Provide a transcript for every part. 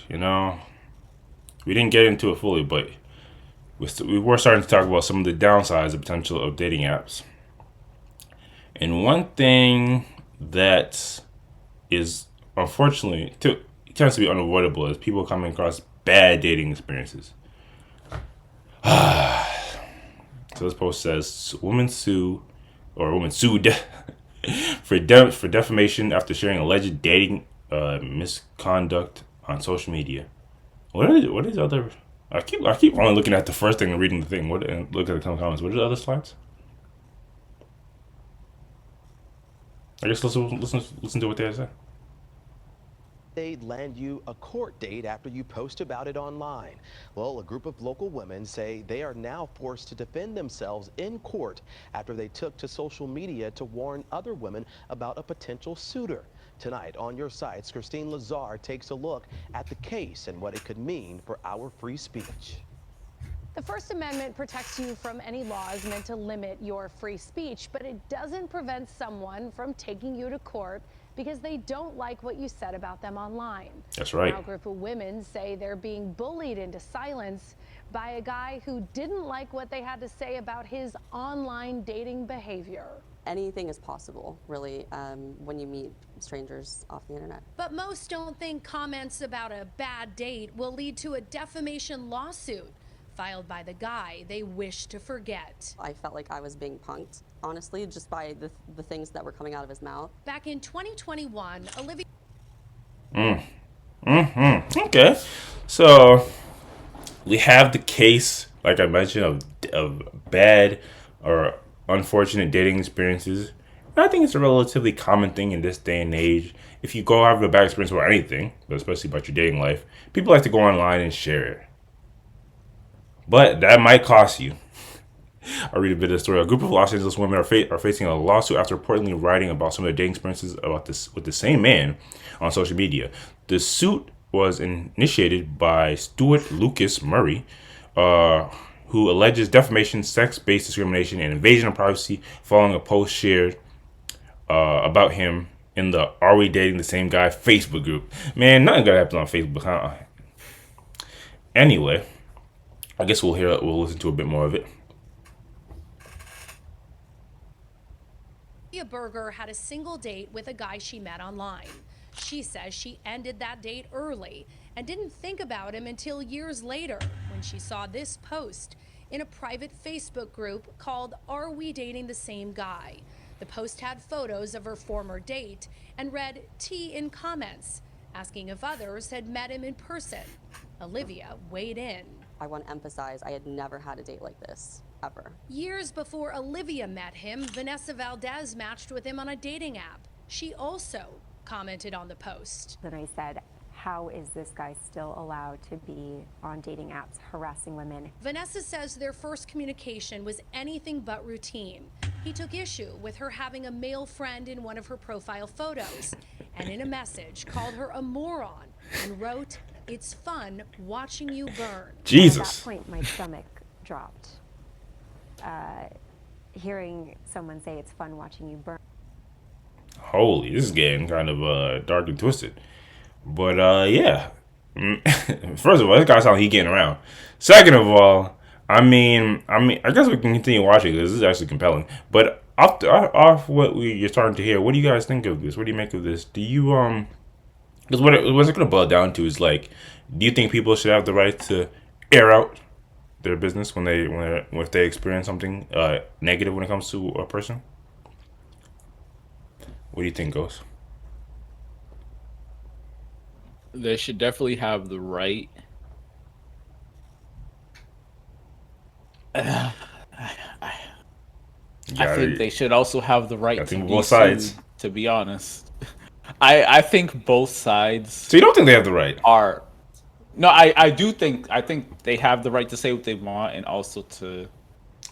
you know, we didn't get into it fully, but we were starting to talk about some of the downsides of potential of dating apps. And one thing that is unfortunately tends to be unavoidable is people coming across bad dating experiences. So this post says, "Woman sue, or woman sued for defamation after sharing alleged dating misconduct on social media." What is other? I keep only looking at the first thing and reading the thing. What and look at the comments. What are the other slides? I guess listen to what they have to say. They land you a court date after you post about it online. Well, a group of local women say they are now forced to defend themselves in court after they took to social media to warn other women about a potential suitor. Tonight on your sites, Christine Lazar takes a look at the case and what it could mean for our free speech. The First Amendment protects you from any laws meant to limit your free speech, but it doesn't prevent someone from taking you to court because they don't like what you said about them online. That's right. Now, a group of women say they're being bullied into silence by a guy who didn't like what they had to say about his online dating behavior. Anything is possible, really, when you meet strangers off the internet. But most don't think comments about a bad date will lead to a defamation lawsuit filed by the guy they wish to forget. I felt like I was being punked, honestly, just by the things that were coming out of his mouth. Back in 2021, Olivia... Okay, so we have the case, like I mentioned, of bad or unfortunate dating experiences. And I think it's a relatively common thing in this day and age. If you go have a bad experience about anything, but especially about your dating life, people like to go online and share it. But that might cost you. I'll read a bit of the story. A group of Los Angeles women are facing a lawsuit after reportedly writing about some of their dating experiences about this with the same man on social media. The suit was initiated by Stuart Lucas Murray, who alleges defamation, sex-based discrimination, and invasion of privacy following a post shared about him in the "Are We Dating the Same Guy" Facebook group. Man, nothing gonna happen on Facebook, huh? Anyway, I guess we'll listen to a bit more of it. Berger had a single date with a guy she met online. She says she ended that date early and didn't think about him until years later when she saw this post in a private Facebook group called "Are We Dating the Same Guy?" The post had photos of her former date and read "T" in comments, asking if others had met him in person. Olivia weighed in. I want to emphasize I had never had a date like this, ever. Years before Olivia met him, Vanessa Valdez matched with him on a dating app. She also commented on the post. Then I said, how is this guy still allowed to be on dating apps harassing women? Vanessa says their first communication was anything but routine. He took issue with her having a male friend in one of her profile photos, and in a message called her a moron and wrote, "It's fun watching you burn." Jesus. At that point, my stomach dropped. Hearing someone say it's fun watching you burn. Holy, this is getting kind of dark and twisted. But yeah. First of all, this guy sounds like he's getting around. Second of all, I guess we can continue watching because this is actually compelling. But off what you're starting to hear, what do you guys think of this? What do you make of this? Do you because what's it going to boil down to is like, do you think people should have the right to air out their business if they experience something negative when it comes to a person? What do you think, Ghost? They should definitely have the right. I think they should also have the right to be both sides. sued, to be honest. I think both sides. So you don't think they have the right? Are no, I think they have the right to say what they want and also to.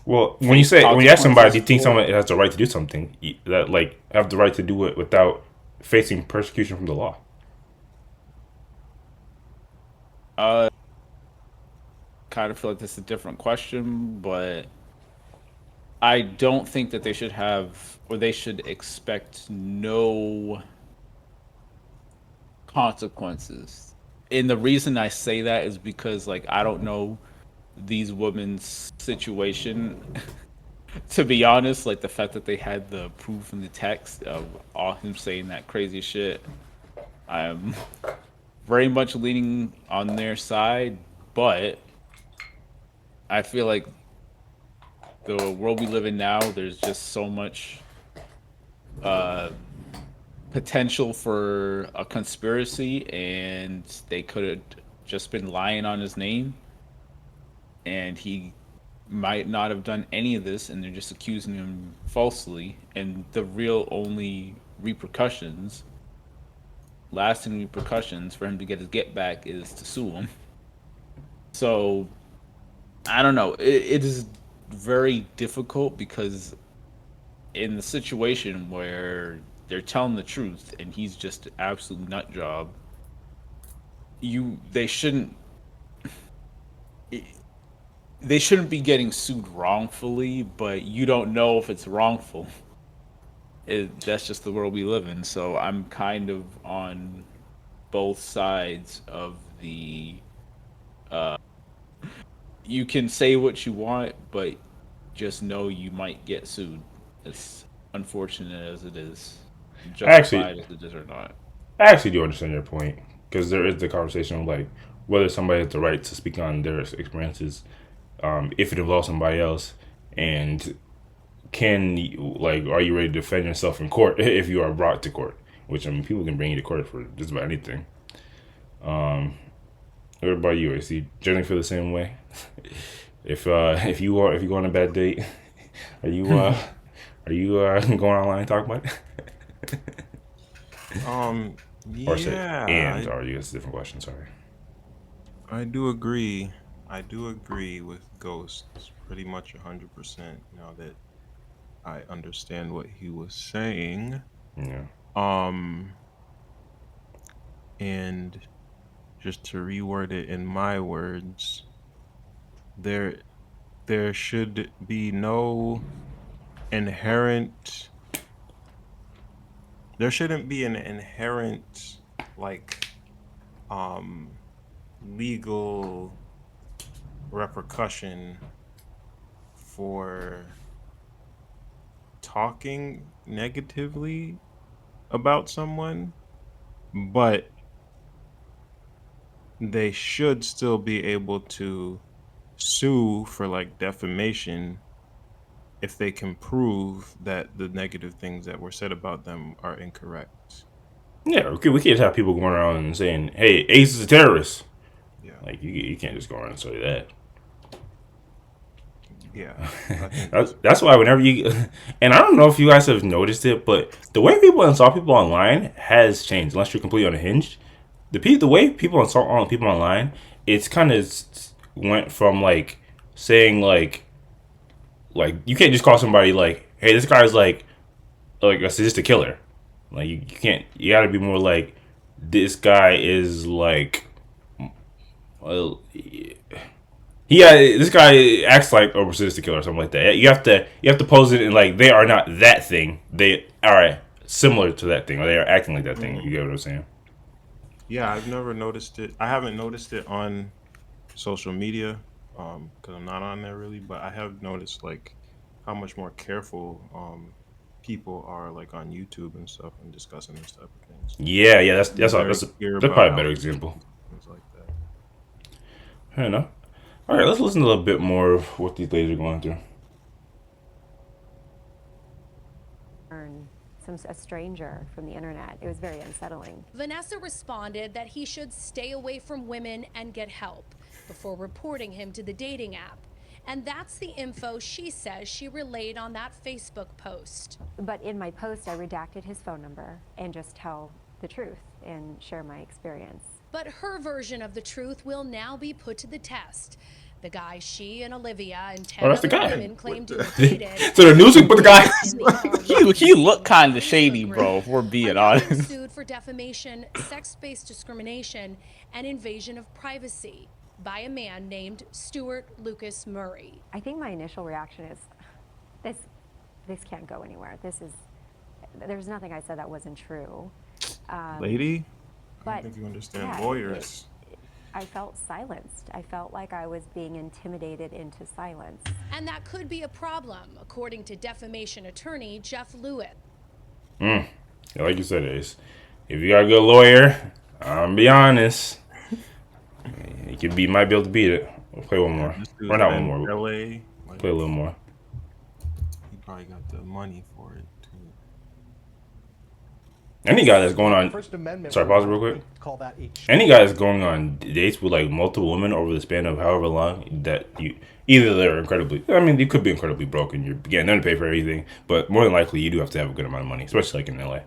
Well, when you ask somebody, do you think someone has the right to do something that like have the right to do it without facing persecution from the law? Kind of feel like this is a different question, but I don't think that they should have or they should expect no consequences And the reason I say that is because like I don't know these women's situation. To be honest, like the fact that they had the proof in the text of all him saying that crazy shit, I'm very much leaning on their side, but I feel like the world we live in now, there's just so much uh, potential for a conspiracy, and they could have just been lying on his name, and he might not have done any of this, and they're just accusing him falsely. And the real only repercussions, lasting repercussions for him to get his get back is to sue him. So I don't know. It is very difficult because in the situation where they're telling the truth and he's just an absolute nut job, they shouldn't they shouldn't be getting sued wrongfully, but you don't know if it's wrongful. That's just the world we live in. So I'm kind of on both sides of the. You can say what you want, but just know you might get sued. As unfortunate as it is, Actually, justified as it is or not. I actually do understand your point because there is the conversation of like whether somebody has the right to speak on their experiences, if it involves somebody else, and are you ready to defend yourself in court if you are brought to court? Which I mean, people can bring you to court for just about anything. What about you? Is he generally feel the same way? If you go on a bad date, are you going online and talk about it? Um, Or say yeah, and are you? It's a different question. Sorry. I do agree. I do agree with Ghost pretty much 100%. Now that I understand what he was saying. Yeah. Um, and just to reword it in my words, there there should be no inherent there shouldn't be an inherent like um legal repercussion for talking negatively about someone, but they should still be able to sue for like defamation if they can prove that the negative things that were said about them are incorrect. Yeah. Okay. We can't have people going around and saying, "Hey, Ace is a terrorist." Yeah. Like you can't just go around and say that. Yeah. I think that's That's why whenever you, and I don't know if you guys have noticed it, but the way people insult people online has changed. Unless you're completely unhinged, the way people insult on people online, it's kind of went from like saying like you can't just call somebody like, hey, this guy's like a sadistic killer. Like you can't. You got to be more like this guy is like, well, yeah, this guy acts like a sadistic killer or something like that. You have to pose it in like they are not that thing. They are similar to that thing, or they are acting like that thing. You Mhm. get what I'm saying? Yeah, I've never noticed it. I haven't noticed it on social media because I'm not on there really, but I have noticed like how much more careful people are like on YouTube and stuff and discussing this type of things. Yeah, yeah. They're very clear That's about probably a how better it example. is, things like that. I don't know. All right, let's listen to a little bit more of what these ladies are going through. Learn a stranger from the internet. It was very unsettling. Vanessa responded that he should stay away from women and get help before reporting him to the dating app. And that's the info she says she relayed on that Facebook post. But in my post, I redacted his phone number and just tell the truth and share my experience. But her version of the truth will now be put to the test. The guy she and Olivia and 10 That's the other guy. women claim to have dated. So the news will put the guy. He looked kind of shady, bro. If we're being Are now being honest. sued for defamation, sex-based discrimination, and invasion of privacy by a man named Stuart Lucas Murray. I think my initial reaction is, this can't go anywhere. There's nothing I said that wasn't true. Lady, I But don't think you understand yeah, lawyers. I felt silenced. I felt like I was being intimidated into silence. And that could be a problem, according to defamation attorney Jeff Lewis. Like you said, Ace, if you got a good lawyer, I'm be honest, might be able to beat it. We'll play one more. This dude's Or not one in more. LA. Like, Play a little more. he probably got the money for it too. Any guy that's going on, First Amendment. sorry, pause real quick. Call that a Any guy that's going on dates with like multiple women over the span of however long, that you either they're incredibly, I mean, you could be incredibly broken. You're getting them to pay for everything, but more than likely, you do have to have a good amount of money, especially like in LA.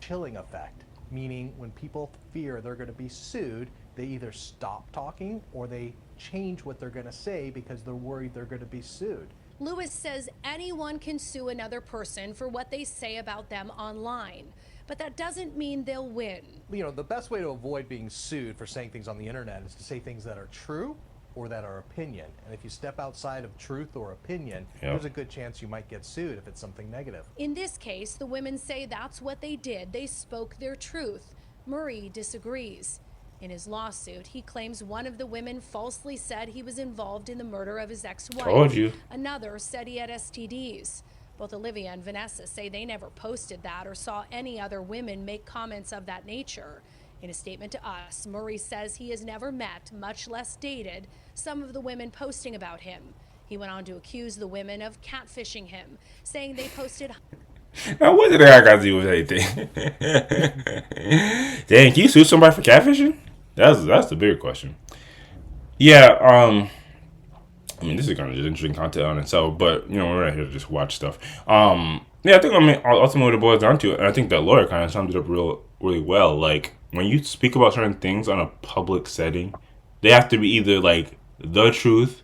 chilling effect, meaning when people fear they're going to be sued, they either stop talking or they change what they're going to say because they're worried they're going to be sued. Lewis says anyone can sue another person for what they say about them online, but that doesn't mean they'll win. You know, the best way to avoid being sued for saying things on the internet is to say things that are true or that are opinion. And if you step outside of truth or opinion, there's a good chance you might get sued if it's something negative. In this case, the women say that's what they did. They spoke their truth. Murray disagrees. In his lawsuit, he claims one of the women falsely said he was involved in the murder of his ex-wife. Told you. Another said he had STDs. Both Olivia and Vanessa say they never posted that or saw any other women make comments of that nature. In a statement to us, Murray says he has never met, much less dated, some of the women posting about him. He went on to accuse the women of catfishing him, saying they posted... Now, what did that got to do with anything? Dang, can you sue somebody for catfishing? That's the bigger question. Yeah, I mean, this is kind of just interesting content on itself, but, you know, we're not here to just watch stuff. Yeah, I think, I mean, ultimately what it boils down to, and I think that lawyer kind of summed it up really well, like, when you speak about certain things on a public setting, they have to be either, like, the truth,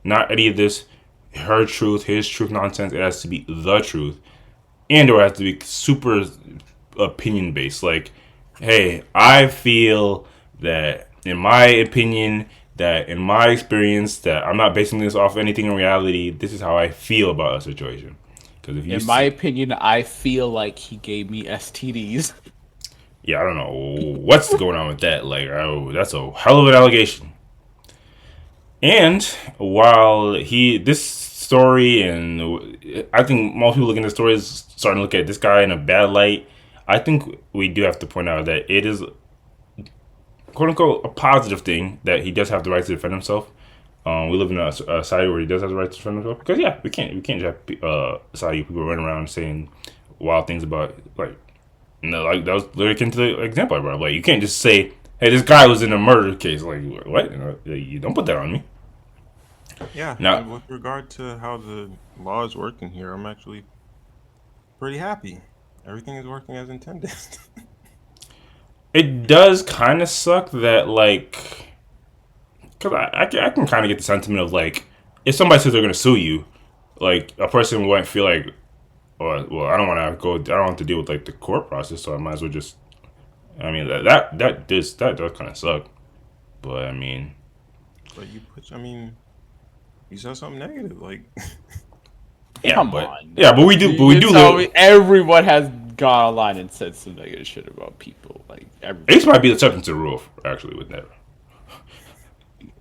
not any of this, her truth, his truth nonsense. It has to be the truth. And or it has to be super opinion based. Like, hey, I feel that, in my opinion, that in my experience, that I'm not basing this off anything in reality. This is how I feel about a situation. Because if you, in my opinion, I feel like he gave me STDs. Yeah, I don't know what's going on with that. Like, that's a hell of an allegation. And while this story, and I think most people looking at the story is starting to look at this guy in a bad light, I think we do have to point out that it is, quote unquote, a positive thing that he does have the right to defend himself. We live in a society where he does have the right to defend himself. Because yeah, we can't just have a society of people running around saying wild things about, like, no, like that was literally akin to the example I brought up. Like, you can't just say, hey, this guy was in a murder case. Like, what? You don't put that on me. Yeah. Now, and with regard to how the law is working here, I'm actually pretty happy. Everything is working as intended. it does kind of suck that, like, because I can kind of get the sentiment of, like, if somebody says they're going to sue you, like, a person wouldn't feel like, oh, well, I don't want to go, I don't want to deal with, like, the court process, so I might as well just, I mean, that does kind of suck. But, I mean. But you said something negative, like. Yeah, Come but, on. Yeah, but we do live. Everyone has gone online and said some negative shit about people. Like, everybody. Ace might be the exception to the rule, actually, with that.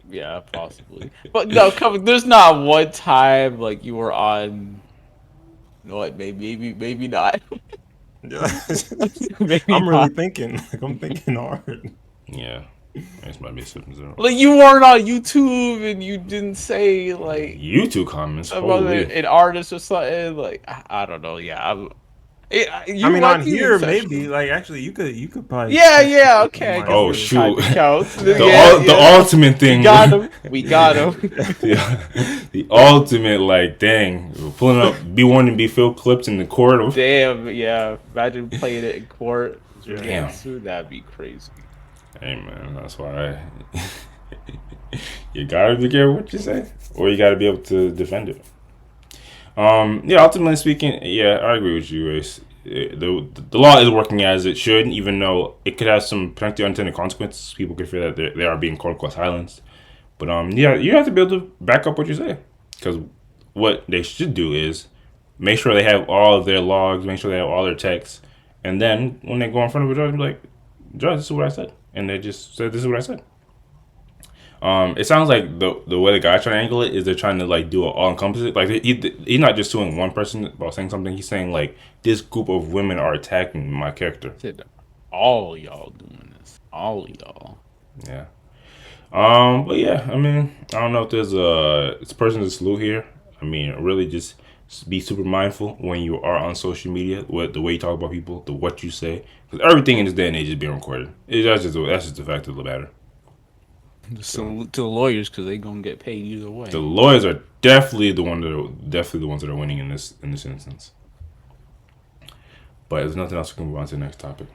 Yeah, possibly. But no, there's not one time like you were on. You know what? Maybe not. Yeah. Maybe I'm really not. thinking. Like, I'm thinking hard. Yeah, Ace might be the exception to the rule. Like, you weren't on YouTube and you didn't say like YouTube comments about holy. an artist or something. Like, I don't know. Yeah, I mean, on here, maybe. Like, actually, you could probably. Yeah, okay. I guess Oh, it's shoot. time to count. The ultimate thing. We got him. The ultimate, like, dang, we're pulling up B1 and B-Phil clips in the court. Damn, yeah. Imagine playing it in court. Damn. That'd be crazy. Hey, man, that's why you gotta be careful what you say, or you gotta be able to defend it. Yeah, ultimately speaking, yeah, I agree with you, Ace. The law is working as it should, even though it could have some potentially unintended consequences. People could feel that they are being quote unquote silenced. But yeah, you have to be able to back up what you say, because what they should do is make sure they have all of their logs, make sure they have all their texts, and then when they go in front of a judge, be like, "Judge, this is what I said." and they just said, "This is what I said." It sounds like the way the guy trying to angle it is they're trying to like do it all encompassing. Like he's not just suing one person about saying something. He's saying like this group of women are attacking my character. Said all y'all doing this. All y'all. Yeah. But yeah, I mean, I don't know if there's a person to salute here. I mean, really just be super mindful when you are on social media, what the way you talk about people, the what you say, because everything in this day and age is being recorded. That's just the fact of the matter. Salute to the lawyers because they gonna get paid either way. The lawyers are definitely the ones that are winning in this instance. But there's nothing else. We can move on to the next topic.